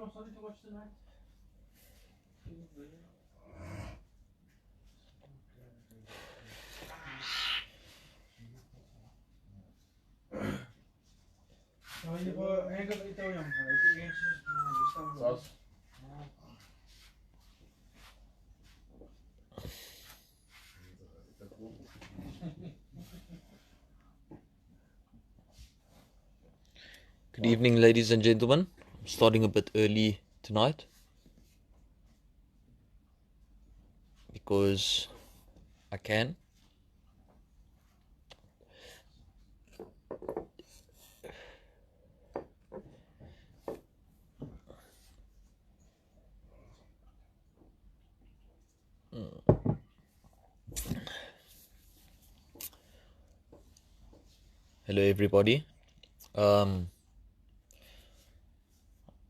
starting to watch tonight? Good evening, ladies and gentlemen. I'm starting a bit early tonight because I can. Hello, everybody.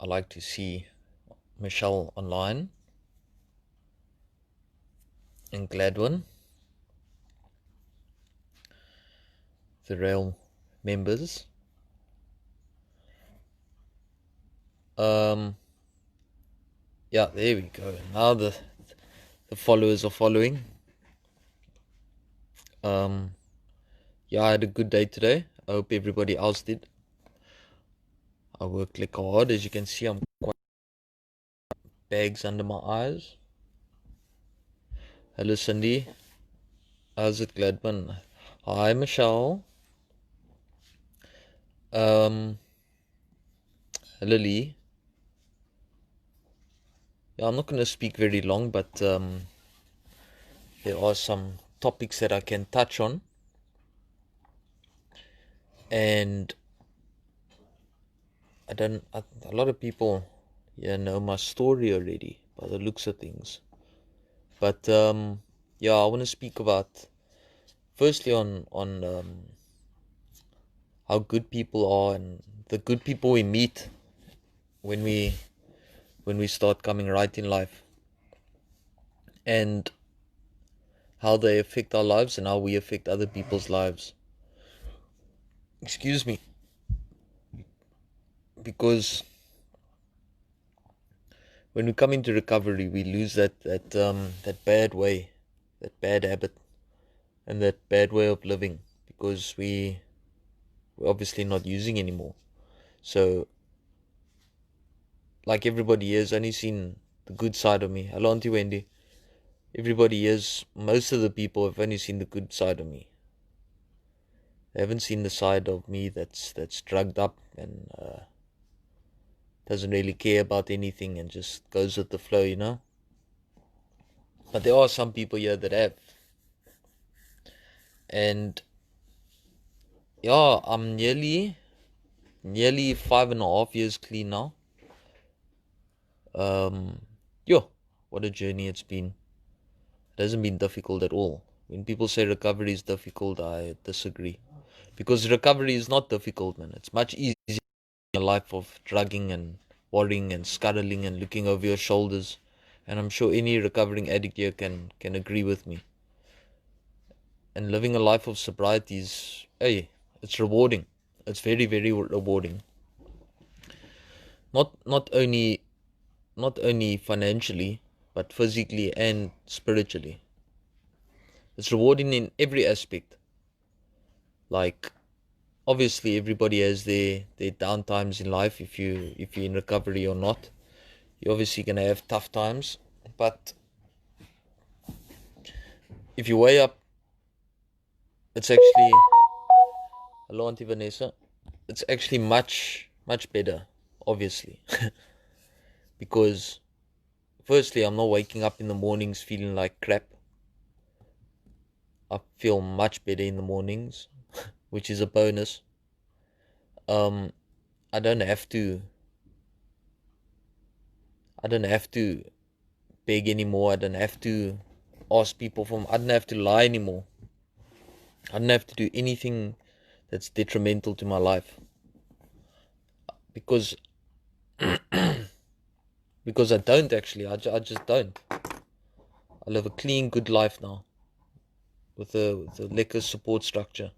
I like to see Michelle online and Gladwin, the RAEL members. Yeah, there we go. Now the followers are following. Yeah, I had a good day today. I hope everybody else did. I worked like hard. As you can see, I'm quite bags under my eyes. Hello, Cindy. How's it, Gladman? Hi, Michelle. Hello, Lee. Yeah, I'm not going to speak very long, but there are some topics that I can touch on. And a lot of people know my story already by the looks of things. But yeah, I want to speak about firstly on how good people are and the good people we meet when we start coming right in life, and how they affect our lives and how we affect other people's lives. Excuse me. Because when we come into recovery, we lose that bad way, that bad habit, and that bad way of living, because we're obviously not using anymore. So, like everybody here has only seen the good side of me. Hello, Auntie Wendy. Everybody is, most of the people have only seen the good side of me. They haven't seen the side of me that's drugged up and doesn't really care about anything and just goes with the flow, you know. But there are some people here that have. And yeah, I'm nearly 5.5 years clean now. What a journey it's been. It hasn't been difficult at all. When people say recovery is difficult, I disagree. Because recovery is not difficult, man. It's much easier in a life of drugging and worrying and scuttling and looking over your shoulders. And I'm sure any recovering addict here can agree with me. And living a life of sobriety is, it's rewarding. It's very, very rewarding. Not only financially, but physically and spiritually. It's rewarding in every aspect. Like, obviously everybody has their down times in life. If you're in recovery or not, you're obviously gonna have tough times. But if you weigh up, it's actually, hello Auntie Vanessa, it's actually much better, obviously. Because firstly, I'm not waking up in the mornings feeling like crap. I feel much better in the mornings, which is a bonus. I don't have to beg anymore. I don't have to ask people I don't have to lie anymore. I don't have to do anything that's detrimental to my life. Because I don't actually. I just don't. I live a clean, good life now. With a lekker support structure.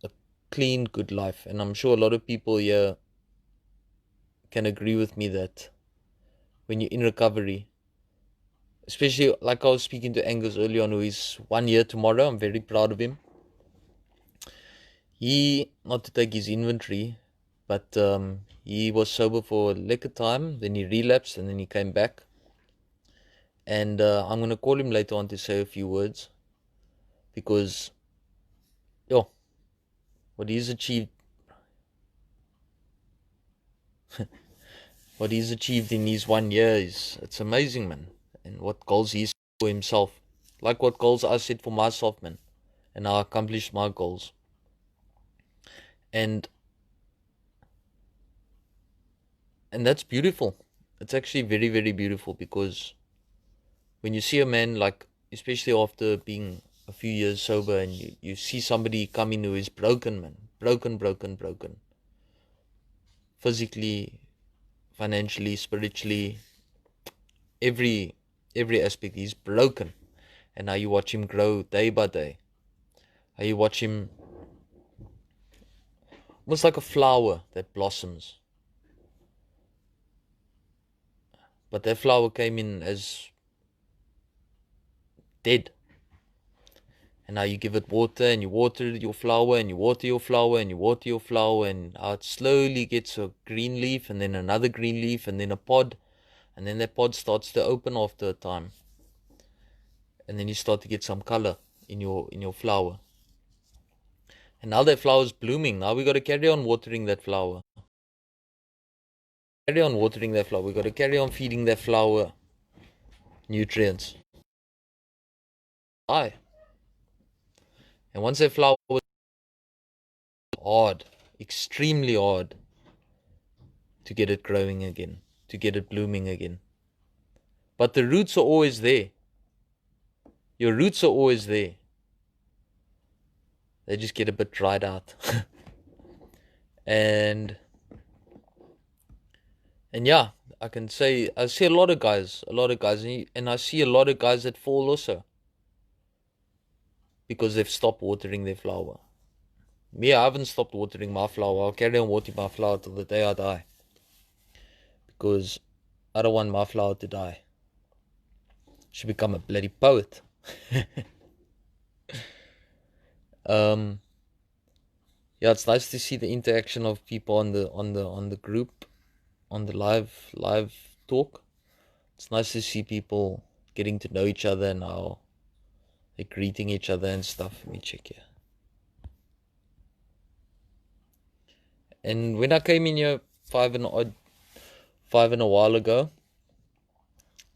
A clean, good life. And I'm sure a lot of people here can agree with me that when you're in recovery, especially like I was speaking to Angus earlier on, who is 1 year tomorrow, I'm very proud of him. He, not to take his inventory, but he was sober for a liquor time, then he relapsed, and then he came back. And I'm going to call him later on to say a few words, because, what he's achieved, what he's achieved in his 1 year it's amazing, man. And what goals he's set for himself, like what goals I set for myself, man, and I accomplished my goals. And that's beautiful. It's actually very, very beautiful, because when you see a man, like, especially after being a few years sober, and you see somebody come in who is broken, man, broken, physically, financially, spiritually, every aspect, he's broken. And now you watch him grow day by day. How you watch him almost like a flower that blossoms. But that flower came in as dead. And now you give it water, and you water your flower, and you water your flower, and you water your flower, and now it slowly gets a green leaf, and then another green leaf, and then a pod, and then that pod starts to open after a time. And then you start to get some color in your flower. And now that flower is blooming. Now we got to carry on watering that flower. We got to carry on feeding that flower nutrients. And once that flower was hard, extremely hard, to get it growing again, to get it blooming again. But the roots are always there. Your roots are always there. They just get a bit dried out. and yeah, I can say, I see a lot of guys, and I see a lot of guys that fall also, because they've stopped watering their flower. Me, I haven't stopped watering my flower. I'll carry on watering my flower till the day I die, because I don't want my flower to die. I should become a bloody poet. Yeah, it's nice to see the interaction of people on the group, on the live talk. It's nice to see people getting to know each other and how they're greeting each other and stuff. Let me check here. And when I came in here five and a while ago,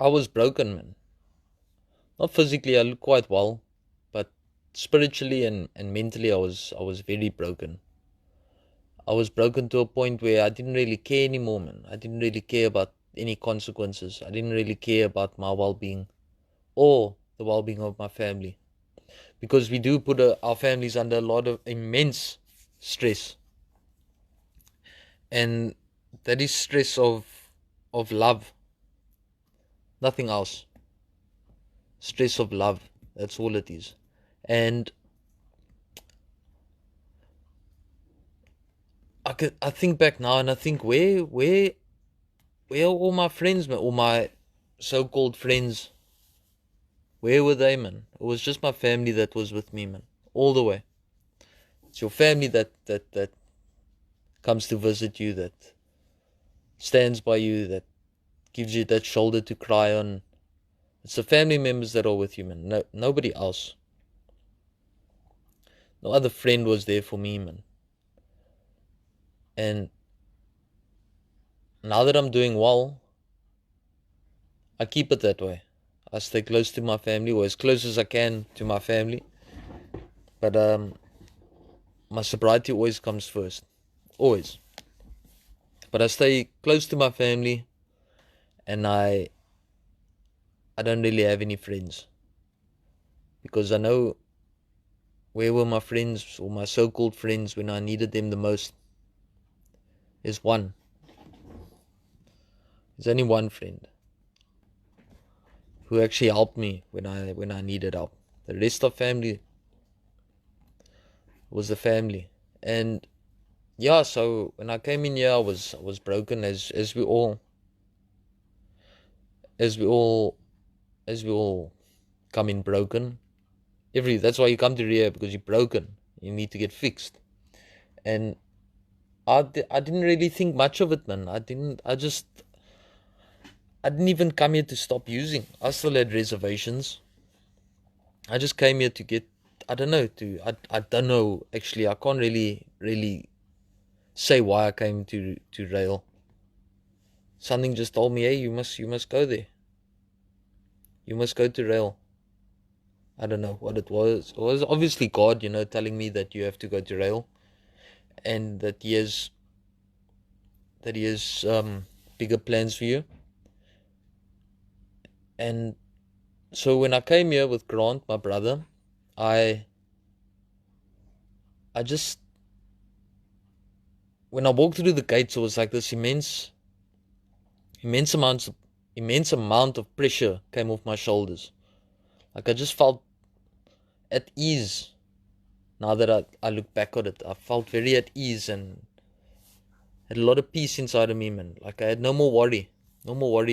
I was broken, man. Not physically, I look quite well, but spiritually and mentally, I was very broken. I was broken to a point where I didn't really care anymore, man. I didn't really care about any consequences. I didn't really care about my well-being or the well-being of my family, because we do put our families under a lot of immense stress, and that is stress of love, nothing else. Stress of love, that's all it is. And I think back now, and I think, where are all my friends, man? All my so-called friends, where were they, man? It was just my family that was with me, man, all the way. It's your family that comes to visit you, that stands by you, that gives you that shoulder to cry on. It's the family members that are with you, man. No, nobody else. No other friend was there for me, man. And now that I'm doing well, I keep it that way. I stay close to my family, or as close as I can to my family. But my sobriety always comes first. Always. But I stay close to my family, and I don't really have any friends, because I know where were my friends, or my so-called friends, when I needed them the most. There's one. There's only one friend who actually helped me when I needed help. The rest of family was the family. And yeah, so when I came in here, I was broken, as we all as we all as we all come in broken. That's why you come to rehab, because you're broken. You need to get fixed. And I didn't really think much of it, man. I didn't even come here to stop using. I still had reservations. I just came here to get, I don't know, I don't know, actually. I can't really say why I came to RAEL. Something just told me, hey, you must go there. You must go to RAEL. I don't know what it was. It was obviously God, telling me that you have to go to RAEL, and that He has bigger plans for you. And so when I came here with Grant, my brother, I just, when I walked through the gates, it was like this immense amount of pressure came off my shoulders. Like I just felt at ease. Now that I look back at it, I felt very at ease and had a lot of peace inside of me, man. Like I had no more worry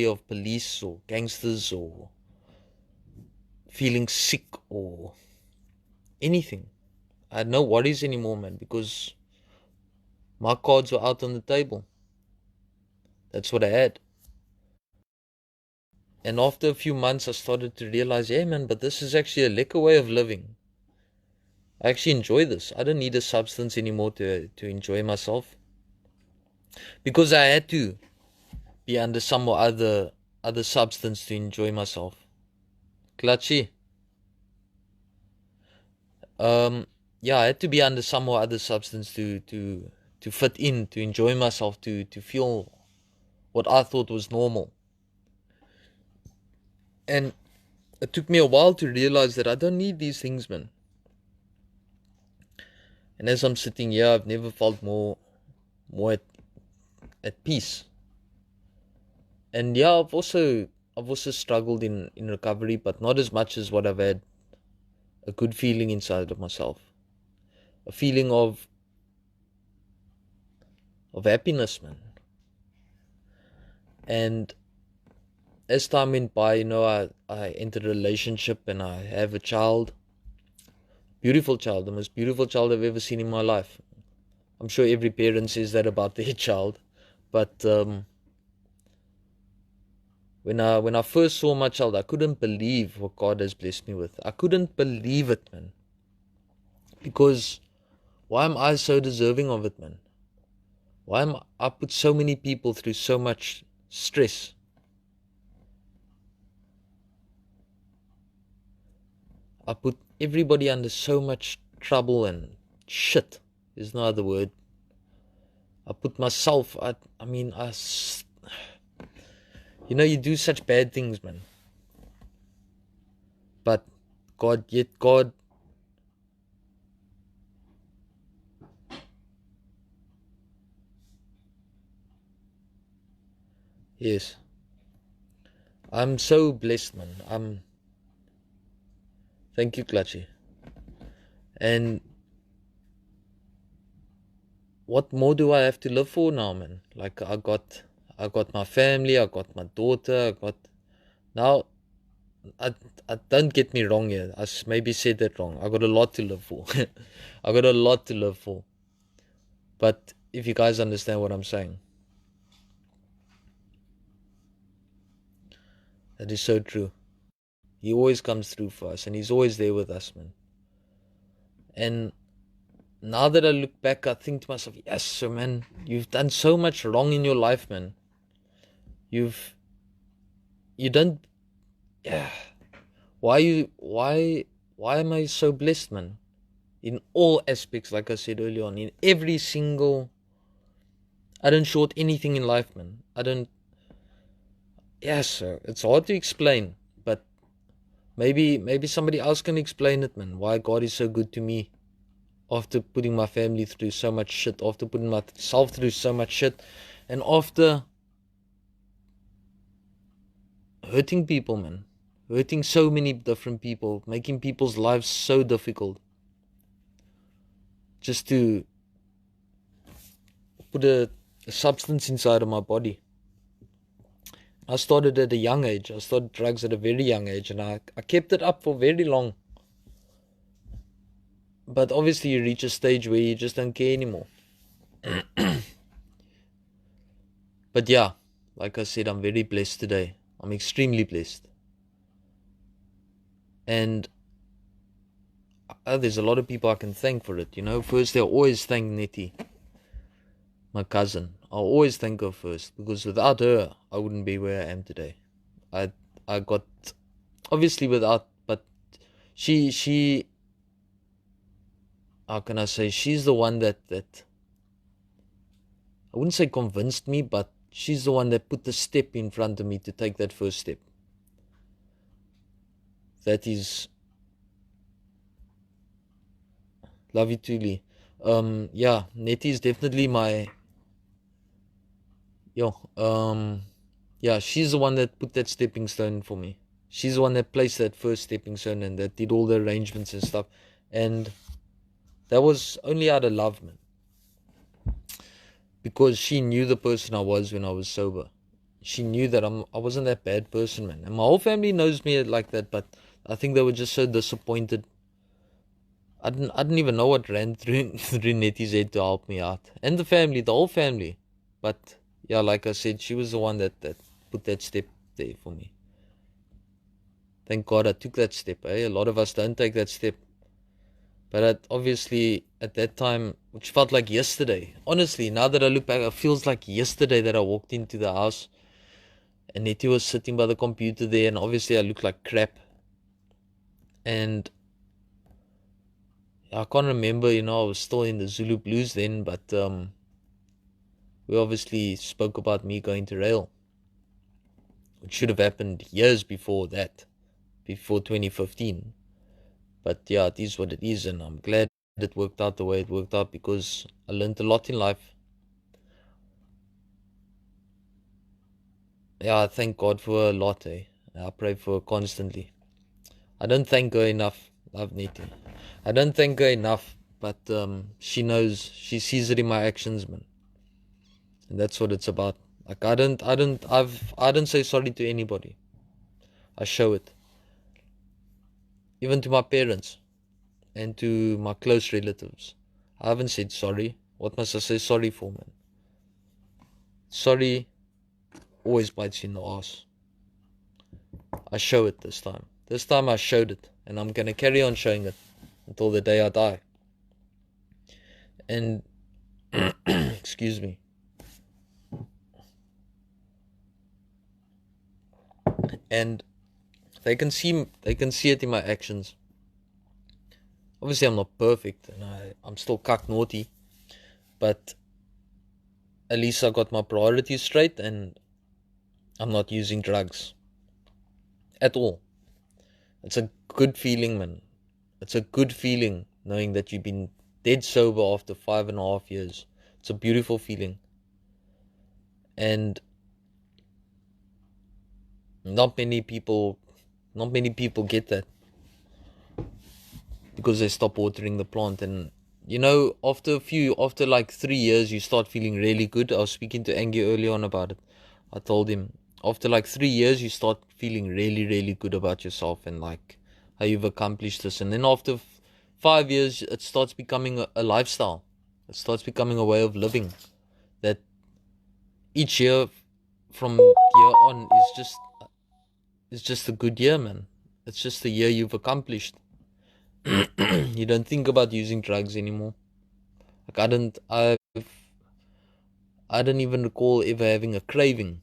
of police or gangsters or feeling sick or anything. I had no worries anymore, man, because my cards were out on the table. That's what I had. And after a few months, I started to realize, hey, man, but this is actually a lekker way of living. I actually enjoy this. I don't need a substance anymore to enjoy myself. Because I had to be under some or other substance to enjoy myself. Clutchy. Yeah, I had to be under some or other substance to fit in, to enjoy myself, to feel what I thought was normal. And it took me a while to realize that I don't need these things, man. And as I'm sitting here, I've never felt more at peace. And yeah, I've also struggled in recovery, but not as much as what I've had a good feeling inside of myself. A feeling of happiness, man. And as time went by, I entered a relationship and I have a child. Beautiful child, the most beautiful child I've ever seen in my life. I'm sure every parent says that about their child. But when I first saw my child, I couldn't believe what God has blessed me with. I couldn't believe it, man. Because why am I so deserving of it, man? Why am I put so many people through so much stress? I put everybody under so much trouble and shit. There's no other word. I put myself, you do such bad things, man. But God, yes. I'm so blessed, man. Thank you, Clutchy. And what more do I have to live for now, man? Like I got my family, I got my daughter, now I don't get me wrong here. I maybe said that wrong. I got a lot to live for. I got a lot to live for. But if you guys understand what I'm saying, that is so true. He always comes through for us, and He's always there with us, man. And now that I look back, I think to myself, yes, so man, you've done so much wrong in your life, man. You don't, yeah. Why am I so blessed, man? In all aspects, like I said earlier on, in every single, I don't short anything in life, man. So it's hard to explain, but maybe somebody else can explain it, man. Why God is so good to me after putting my family through so much shit, after putting myself through so much shit, and after hurting people, man. Hurting so many different people, making people's lives so difficult. Just to put a substance inside of my body. I started at a young age. I started drugs at a very young age, and I kept it up for very long. But obviously you reach a stage where you just don't care anymore. But yeah, like I said, I'm very blessed today. I'm extremely blessed. And there's a lot of people I can thank for it. First, I always thank Nettie, my cousin. I'll always thank her first, because without her, I wouldn't be where I am today. I got, obviously but she, how can I say, she's the one that I wouldn't say convinced me, but she's the one that put the step in front of me to take that first step. That is, love you truly. Yeah, Nettie is definitely my, yeah, she's the one that put that stepping stone for me. She's the one that placed that first stepping stone and that did all the arrangements and stuff. And that was only out of love, man. Because she knew the person I was when I was sober. She knew that I wasn't that bad person, man. And my whole family knows me like that, but I think they were just so disappointed. I didn't even know what ran through Nettie's head to help me out. And the whole family. But yeah, like I said, she was the one that put that step there for me. Thank God I took that step. A lot of us don't take that step. But obviously, at that time, which felt like yesterday. Honestly, now that I look back, it feels like yesterday that I walked into the house and Nettie was sitting by the computer there, and obviously I looked like crap. And I can't remember, I was still in the Zulu Blues then, but we obviously spoke about me going to RAEL, which should have happened years before that, before 2015. But yeah, it is what it is, and I'm glad it worked out the way it worked out, because I learned a lot in life. Yeah, I thank God for her a lot, I pray for her constantly. I don't thank her enough. Love Nettie. I don't thank her enough, but she knows, she sees it in my actions, man. And that's what it's about. Like, I don't say sorry to anybody. I show it. Even to my parents and to my close relatives. I haven't said sorry. What must I say sorry for, man? Sorry always bites you in the ass. I show it this time. This time I showed it, and I'm going to carry on showing it until the day I die. And excuse me. And they can see it in my actions. Obviously, I'm not perfect, and I'm still cuck naughty, but at least I got my priorities straight, and I'm not using drugs at all. It's a good feeling, man. It's a good feeling knowing that you've been dead sober after 5.5 years. It's a beautiful feeling. And not many people get that, because they stop watering the plant. And after like 3 years, you start feeling really good. I was speaking to Angie early on about it. I told him, after like 3 years, you start feeling really, really good about yourself and like how you've accomplished this. And then after 5 years, it starts becoming a lifestyle. It starts becoming a way of living. That each year from here on is just a good year, man. It's just the year you've accomplished. You don't think about using drugs anymore. Like I don't even recall ever having a craving.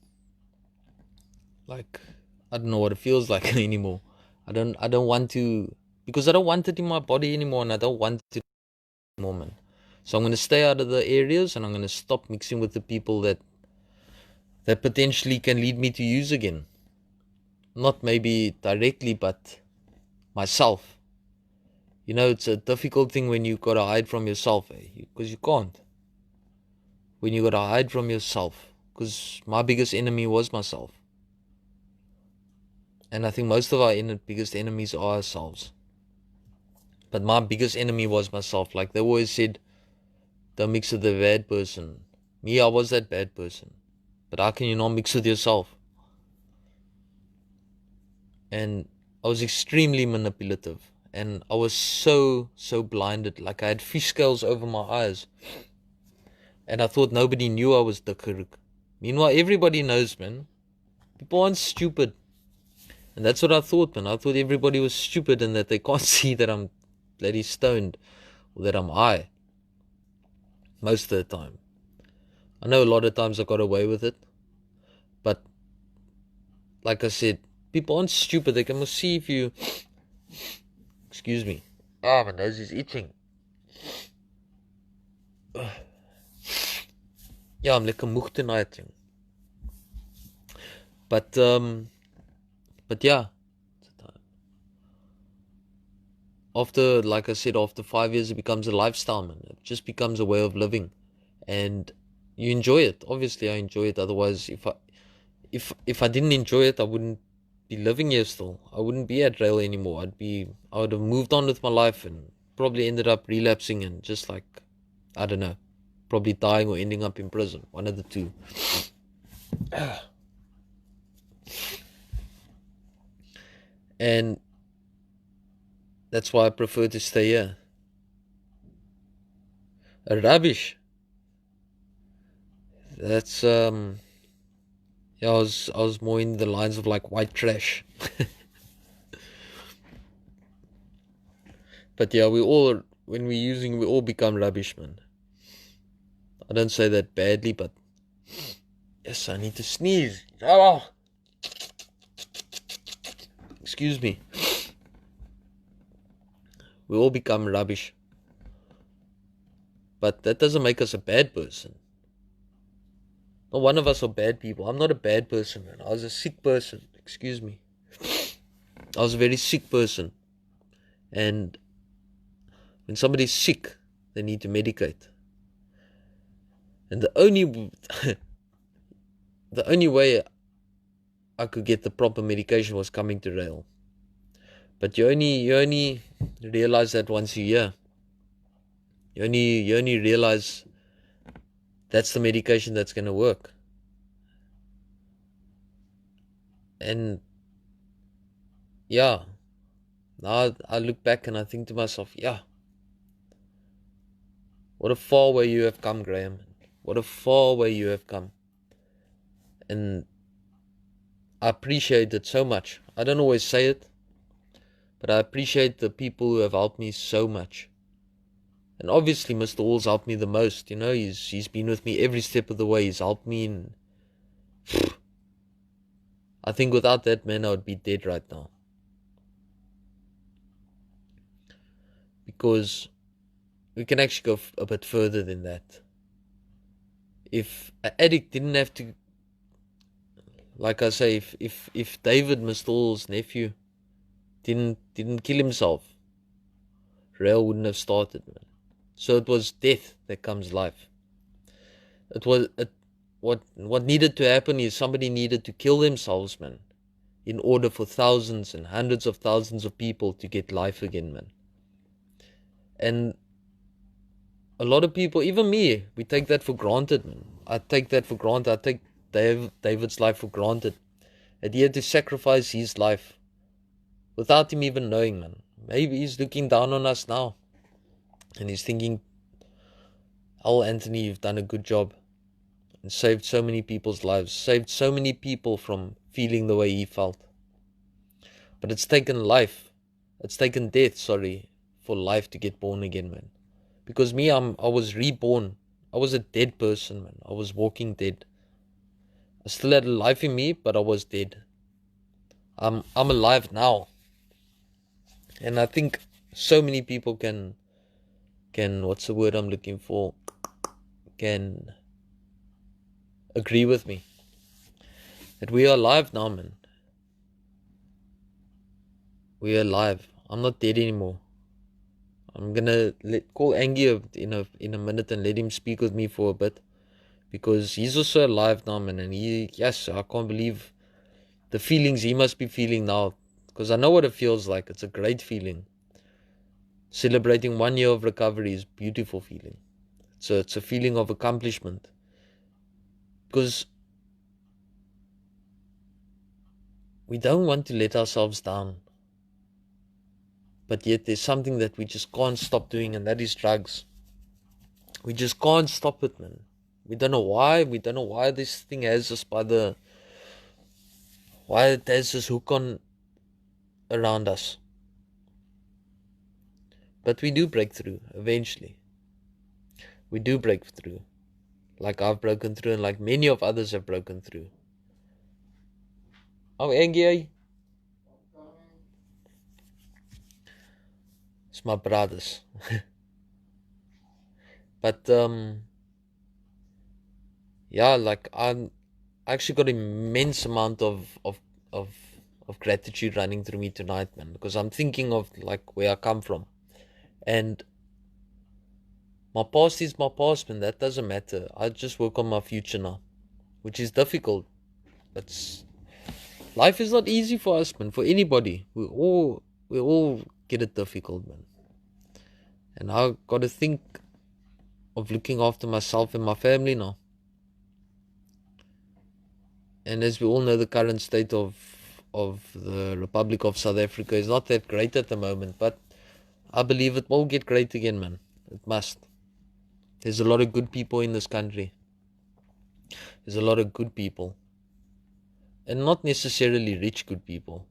Like, I don't know what it feels like anymore. I don't want to, because I don't want it in my body anymore, and I don't want it anymore, man. So I'm going to stay out of the areas, and I'm going to stop mixing with the people that potentially can lead me to use again. Not maybe directly, but myself. It's a difficult thing when you got to hide from yourself, because you can't. When you got to hide from yourself, because my biggest enemy was myself. And I think most of our biggest enemies are ourselves. But my biggest enemy was myself. Like they always said, don't mix with the bad person. Me, I was that bad person. But how can you not mix with yourself? And I was extremely manipulative. And I was so blinded. Like I had fish scales over my eyes. And I thought nobody knew I was the Karuk. Meanwhile, everybody knows, man. People aren't stupid. And that's what I thought, man. I thought everybody was stupid and that they can't see that I'm bloody stoned or that I'm high. Most of the time. I know a lot of times I got away with it. But, like I said, people aren't stupid. They can see if you... Excuse me. Ah, my nose is itching. Yeah, I'm lekker moeg tonight. But yeah. After, like I said, after 5 years, it becomes a lifestyle, man. It just becomes a way of living. And you enjoy it. Obviously, I enjoy it. Otherwise, if I didn't enjoy it, I wouldn't be living here still. I wouldn't be at RAEL anymore. I would have moved on with my life and probably ended up relapsing and just like, I don't know, probably dying or ending up in prison. One of the two. And that's why I prefer to stay here. Rubbish. That's yeah, I was more in the lines of like white trash. But yeah, when we all become rubbish, man. I don't say that badly, but yes, I need to sneeze. Oh. Excuse me. We all become rubbish. But that doesn't make us a bad person. Not one of us are bad people. I'm not a bad person, man. I was a sick person. Excuse me. I was a very sick person. And when somebody's sick, they need to medicate. And the only way I could get the proper medication was coming to RAEL. But you only realize that once a year. You only realize that's the medication that's going to work. And yeah, now I look back and I think to myself, yeah, what a far way you have come, Graeme. What a far way you have come. And I appreciate it so much. I don't always say it, but I appreciate the people who have helped me so much. And obviously Mr. Hall's helped me the most. You know, he's been with me every step of the way. He's helped me in... I think without that man, I would be dead right now. Because we can actually go a bit further than that. If an addict didn't have to... Like I say, if David, Mr. Hall's nephew, didn't kill himself, RAEL wouldn't have started, man. So it was death that comes life. What needed to happen is somebody needed to kill themselves, man, in order for thousands and hundreds of thousands of people to get life again, man. And a lot of people, even me, we take that for granted, man. I take that for granted. I take David's life for granted. And he had to sacrifice his life without him even knowing, man. Maybe he's looking down on us now. And he's thinking, oh, Anthony, you've done a good job. And saved so many people's lives. Saved so many people from feeling the way he felt. But it's taken life. It's taken death, for life to get born again, man. Because me, I was reborn. I was a dead person, man. I was walking dead. I still had life in me, but I was dead. I'm alive now. And I think so many people can what's the word I'm looking for? Can agree with me. That we are alive now, man. We are alive. I'm not dead anymore. I'm gonna call Angie in a minute and let him speak with me for a bit. Because he's also alive now, man. And yes, I can't believe the feelings he must be feeling now. Because I know what it feels like. It's a great feeling. Celebrating 1 year of recovery is a beautiful feeling. So it's a feeling of accomplishment. Because we don't want to let ourselves down. But yet there's something that we just can't stop doing, and that is drugs. We just can't stop it, man. We don't know why. We don't know why this thing has us why it has this hook on around us. But we do break through eventually. We do break through. Like I've broken through, and like many of others have broken through. Oh, Angie. It's my brothers. But yeah, like I actually got immense amount of gratitude running through me tonight, man, because I'm thinking of like where I come from. And my past is my past, man. That doesn't matter. I just work on my future now, which is difficult. But life is not easy for us, man. For anybody, we all get it difficult, man. And I got to think of looking after myself and my family now. And as we all know, the current state of the Republic of South Africa is not that great at the moment, but I believe it will get great again, man. It must. There's a lot of good people in this country. There's a lot of good people. And not necessarily rich good people.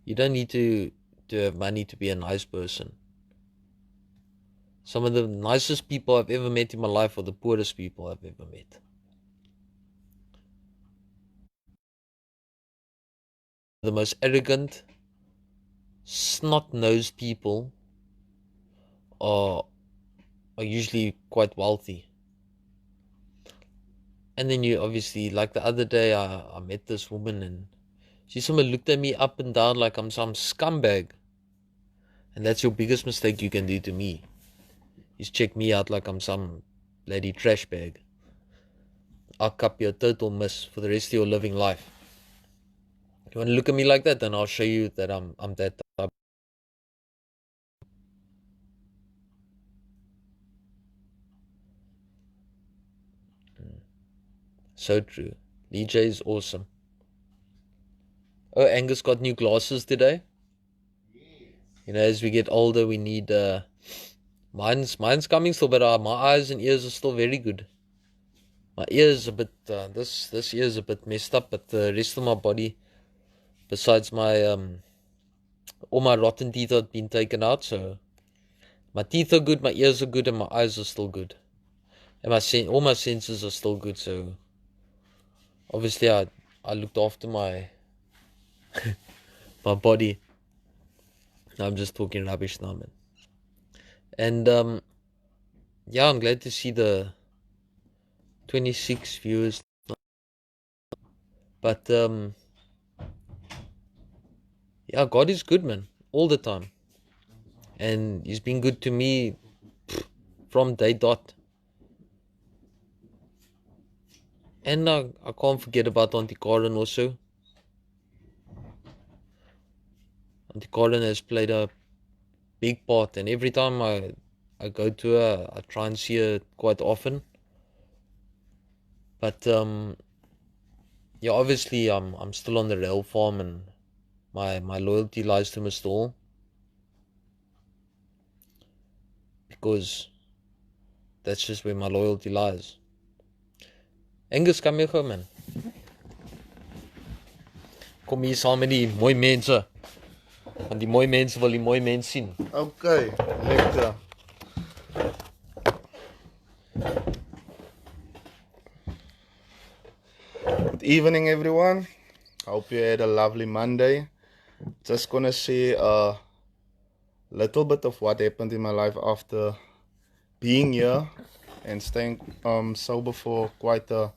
You don't need to have money to be a nice person. Some of the nicest people I've ever met in my life are the poorest people I've ever met. The most arrogant, snot-nosed people are usually quite wealthy. And then you obviously, like the other day, I met this woman and someone looked at me up and down like I'm some scumbag. And that's your biggest mistake you can do to me, is check me out like I'm some bloody trash bag. I'll cup your total miss for the rest of your living life. If you want to look at me like that, then I'll show you that I'm that type. So true. DJ is awesome. Oh, Angus got new glasses today. You know, as we get older, we need mine's coming still, but my eyes and ears are still very good. My ears a bit this ear is a bit messed up, but the rest of my body, besides my all my rotten teeth have been taken out, so my teeth are good, my ears are good, and my eyes are still good, and all my senses are still good. So obviously I looked after my my body. I'm just talking rubbish now, man. And yeah, I'm glad to see the 26 viewers. But yeah, God is good, man, all the time. And He's been good to me from day dot. And I can't forget about Auntie Karen also. Auntie Karen has played a big part, and every time I go to her, I try and see her quite often. But yeah, obviously I'm still on the RAEL farm, and my loyalty lies to Mr. Hall, because that's just where my loyalty lies. Angus, kom hier gou, man. Kom hier saam met die mooi mense. Want die mooi mense wil die mooi mens sien. Okay, lekker. Good evening, everyone. Hope you had a lovely Monday. Just gonna say a little bit of what happened in my life after being here and staying sober for quite a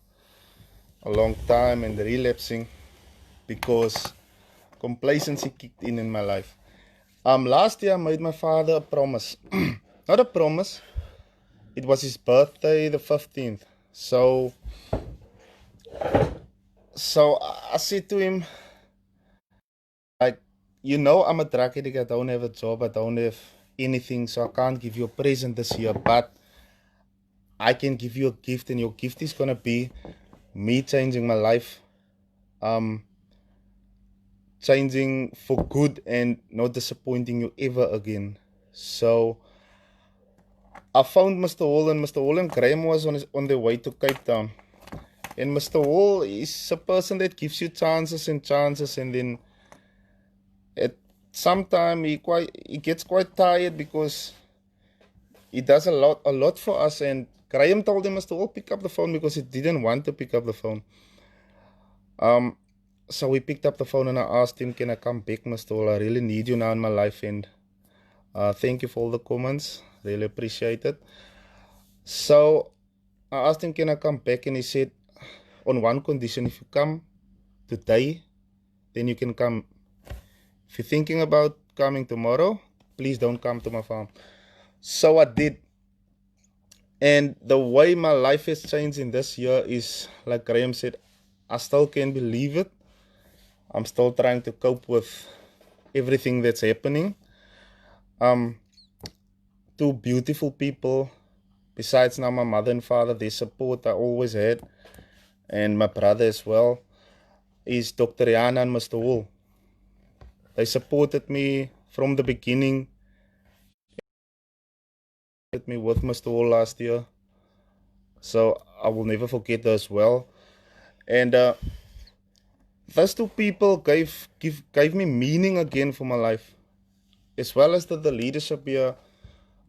long time and relapsing, because complacency kicked in my life. Last year I made my father a promise. Not a promise. It was his birthday, the 15th. So I said to him, like, you know, I'm a drug addict. I don't have a job. I don't have anything. So I can't give you a present this year. But I can give you a gift, and your gift is gonna be me changing my life, changing for good and not disappointing you ever again. So I found Mr. Hall, and Mr. Hall and Graeme was on their way to Cape Town. And Mr. Hall is a person that gives you chances and chances, and then at some time he gets quite tired because he does a lot for us. And Graeme told him, Mr. Hall, pick up the phone, because he didn't want to pick up the phone. So we picked up the phone and I asked him, can I come back, Mr. Hall? I really need you now in my life, and thank you for all the comments. Really appreciate it. So I asked him, can I come back? And he said, on one condition, if you come today, then you can come. If you're thinking about coming tomorrow, please don't come to my farm. So I did. And the way my life has changed in this year is, like Graeme said, I still can't believe it. I'm still trying to cope with everything that's happening. Two beautiful people, besides now my mother and father, their support I always had, and my brother as well, is Dr. Rihanna and Mr. Hall. They supported me from the beginning. Me with Mr. Hall last year, so I will never forget that as well. And those two people gave me meaning again for my life, as well as the leadership here.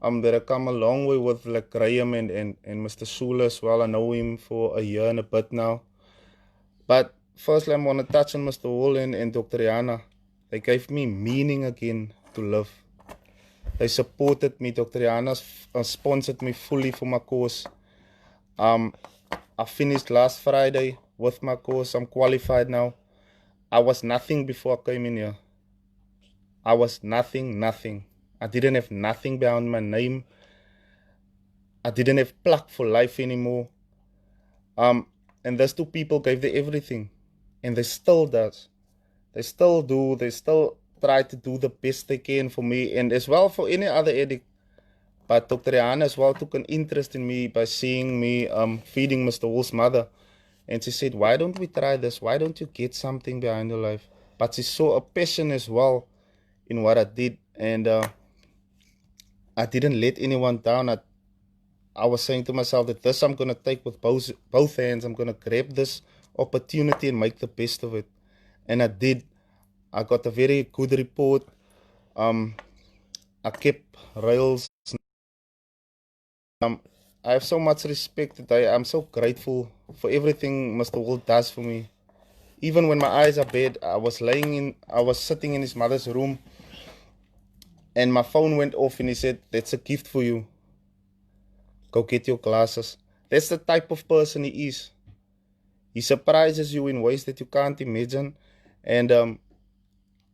That I come a long way with, like Graeme and Mr. Sula as well. I know him for a year and a bit now. But firstly, I want to touch on Mr. Hall and Dr. Rihanna. They gave me meaning again to live. They supported me. Dr. Rihanna sponsored me fully for my course. I finished last Friday with my course. I'm qualified now. I was nothing before I came in here. I was nothing. I didn't have nothing behind my name. I didn't have pluck for life anymore. And those two people gave their everything. And they still does. They still do. They still try to do the best they can for me, and as well for any other addict. But Dr. Rihanna as well took an interest in me by seeing me feeding Mr. Hall's mother. And she said, why don't we try this? Why don't you get something behind your life? But she saw a passion as well in what I did. And I didn't let anyone down. I was saying to myself that this I'm going to take with both hands. I'm going to grab this opportunity and make the best of it. And I did. I got a very good report. I kept RAEL's. I have so much respect that I'm so grateful for everything Mr. Hall does for me. Even when my eyes are bad, I was sitting in his mother's room, and my phone went off, and he said, that's a gift for you. Go get your glasses. That's the type of person he is. He surprises you in ways that you can't imagine. And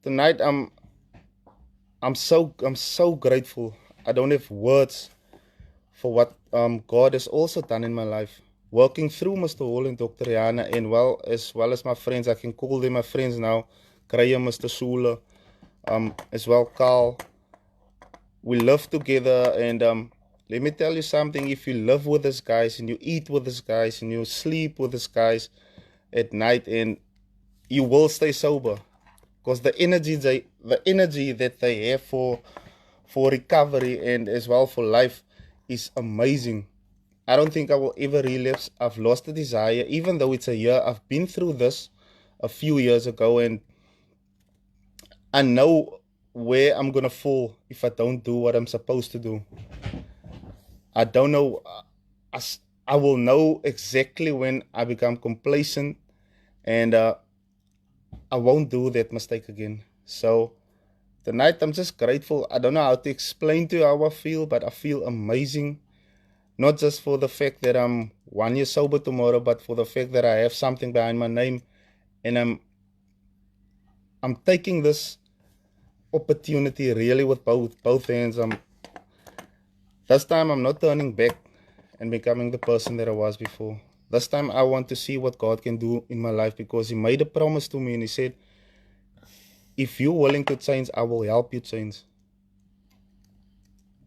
tonight I'm so grateful. I don't have words for what God has also done in my life. Working through Mr. Hall and Dr. Rihanna, and as well as my friends, I can call them my friends now, Graeme, Mr. Sula, as well Carl. We live together, and let me tell you something. If you live with these guys, and you eat with these guys, and you sleep with these guys at night, and you will stay sober, because the energy that they have for recovery and as well for life is amazing. I don't think I will ever relapse. I've lost the desire, even though it's a year. I've been through this a few years ago, and I know where I'm gonna fall if I don't do what I'm supposed to do. I don't know. I will know exactly when I become complacent, and I won't do that mistake again. So tonight I'm just grateful. I don't know how to explain to you how I feel, but I feel amazing. Not just for the fact that I'm 1 year sober tomorrow, but for the fact that I have something behind my name, and I'm taking this opportunity really with both hands. This time I'm not turning back and becoming the person that I was before. This time I want to see what God can do in my life, because He made a promise to me, and He said, if you're willing to change, I will help you change.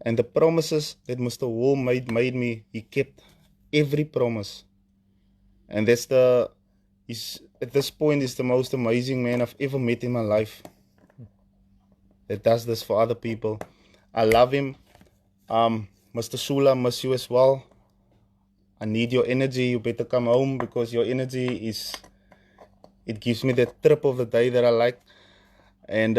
And the promises that Mr. Hall made me, he kept. every promise. And that's at this point is the most amazing man I've ever met in my life, that does this for other people. I love him. Mr. Sula, miss you as well. I need your energy. You better come home, because your energy it gives me that trip of the day that I like. And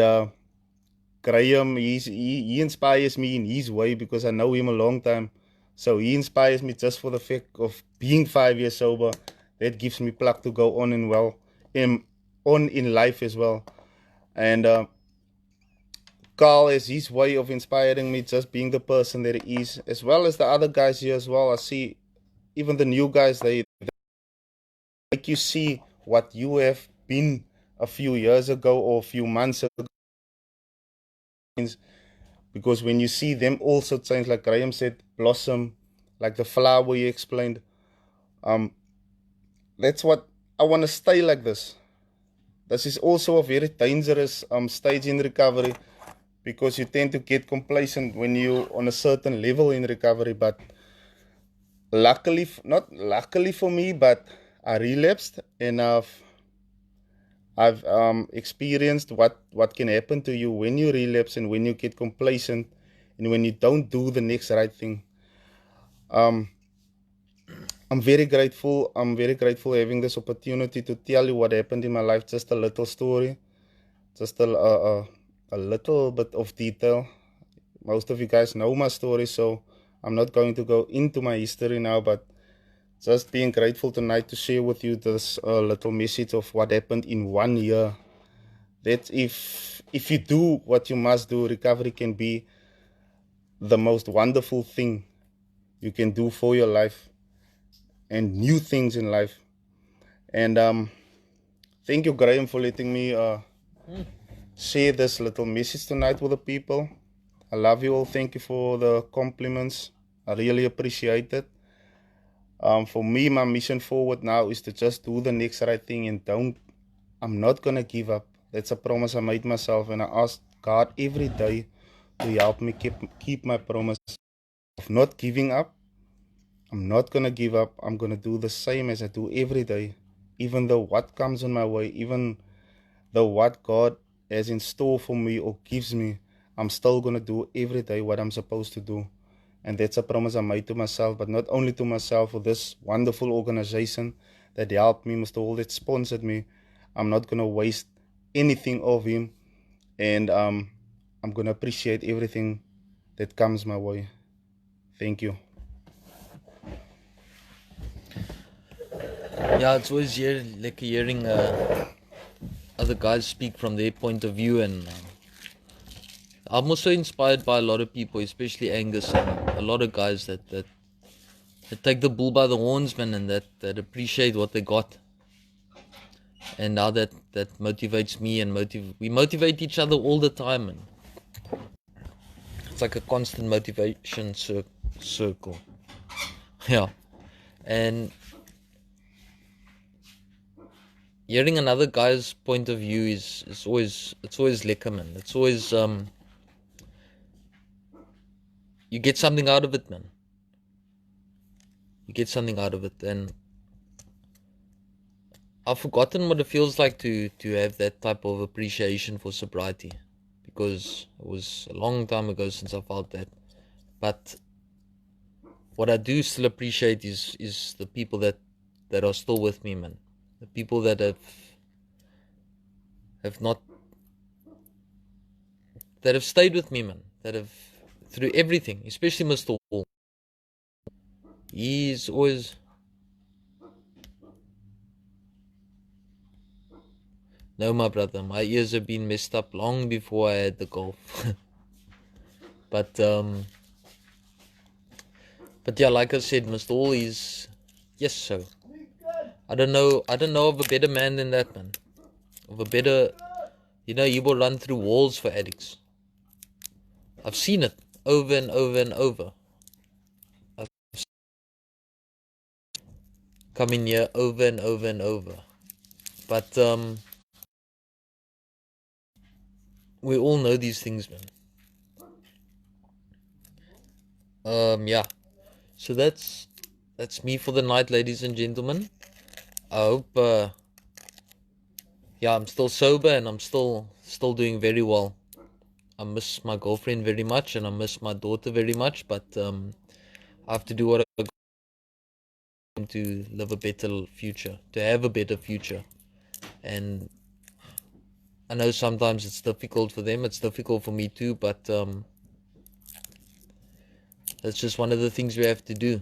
Graeme, he inspires me in his way, because I know him a long time. So he inspires me just for the fact of being 5 years sober. That gives me pluck to go on on in life as well. And Carl is his way of inspiring me, just being the person that he is, as well as the other guys here as well. I see even the new guys, they make you see what you have been a few years ago or a few months ago. Because when you see them also change, like Graeme said, blossom, like the flower you explained, that's what I want to stay like this. This is also a very dangerous stage in recovery, because you tend to get complacent when you're on a certain level in recovery. But luckily, not luckily for me, but I relapsed, and I've experienced what can happen to you when you relapse and when you get complacent and when you don't do the next right thing. I'm very grateful. I'm very grateful having this opportunity to tell you what happened in my life. Just a little story, just a little bit of detail. Most of you guys know my story, so I'm not going to go into my history now, but just being grateful tonight to share with you this little message of what happened in 1 year. That if you do what you must do, recovery can be the most wonderful thing you can do for your life and new things in life. And thank you, Graeme, for letting me share this little message tonight with the people. I love you all. Thank you for the compliments. I really appreciate it. For me, my mission forward now is to just do the next right thing, and I'm not gonna give up. That's a promise I made myself, and I ask God every day to help me keep my promise of not giving up. I'm not gonna give up. I'm gonna do the same as I do every day, even though what comes in my way, even though what God has in store for me or gives me, I'm still gonna do every day what I'm supposed to do. And that's a promise I made to myself, but not only to myself, for this wonderful organization that helped me, Mr. Hall, that sponsored me. I'm not gonna waste anything of him, and I'm gonna appreciate everything that comes my way. Thank you. Yeah, it's always hearing other guys speak from their point of view, and I'm also inspired by a lot of people, especially Angus and a lot of guys that take the bull by the horns, man, and that appreciate what they got. And now that motivates me, and we motivate each other all the time, and it's like a constant motivation circle. Yeah. And hearing another guy's point of view is always lekker, man. It's always you get something out of it, man. You get something out of it, and I've forgotten what it feels like to have that type of appreciation for sobriety, because it was a long time ago since I felt that. But what I do still appreciate is the people that are still with me, man. The people that have not that have stayed with me, man. That have through everything, especially Mr. Hall. He's always no, my brother. My ears have been messed up long before I had the golf. But yeah, like I said, Mr. Hall is yes, so I don't know of a better man than that, man. Of a better, he will run through walls for addicts. I've seen it over and over and over. I've come in here over and over and over. But we all know these things, man. Yeah. So that's that's me for the night, ladies and gentlemen. I hope, I'm still sober and I'm still doing very well. I miss my girlfriend very much and I miss my daughter very much, but I have to do what I can to live a better future, to have a better future. And I know sometimes it's difficult for them, it's difficult for me too, but that's just one of the things we have to do.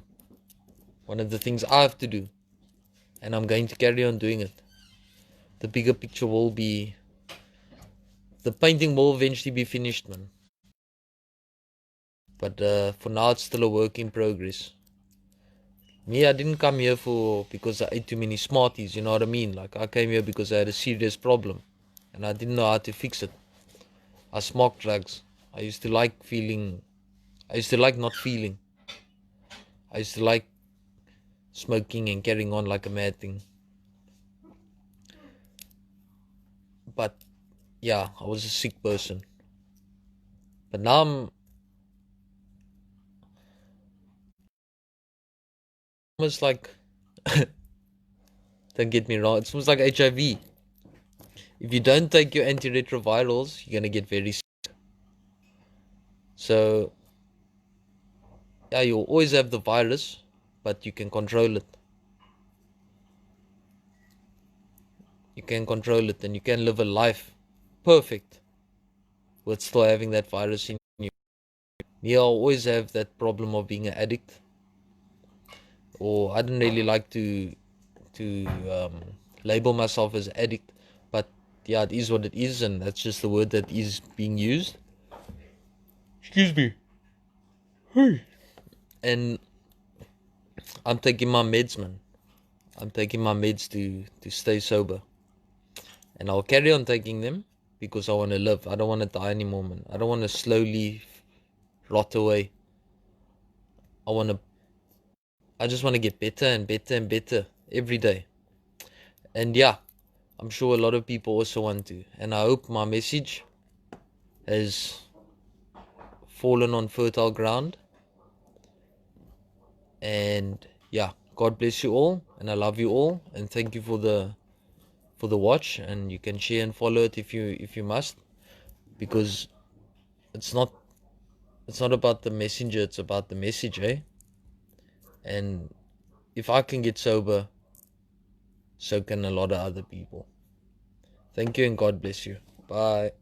One of the things I have to do. And I'm going to carry on doing it. The bigger picture will be, the painting will eventually be finished, man. But for now, it's still a work in progress. Me, I didn't come here because I ate too many Smarties, you know what I mean? Like, I came here because I had a serious problem. And I didn't know how to fix it. I smoked drugs. I used to like not feeling. I used to like smoking and carrying on like a mad thing. But, yeah, I was a sick person. But now I'm almost like, don't get me wrong, it's almost like HIV. If you don't take your antiretrovirals, you're going to get very sick. So, yeah, you'll always have the virus, but you can control it. You can control it and you can live a life perfect with still having that virus in you. Me, I always have that problem of being an addict. Or I didn't really like to label myself as addict, but yeah, it is what it is, and that's just the word that is being used. Excuse me. Hey. And I'm taking my meds, man. I'm taking my meds to stay sober. And I'll carry on taking them because I want to live. I don't want to die anymore, man. I don't want to slowly rot away. I just want to get better and better and better every day. And yeah, I'm sure a lot of people also want to. And I hope my message has fallen on fertile ground. And yeah, God bless you all, and I love you all, and thank you for the watch. And you can share and follow it if you must, because it's not about the messenger, it's about the message, eh? And if I can get sober, so can a lot of other people. Thank you and God bless you. Bye.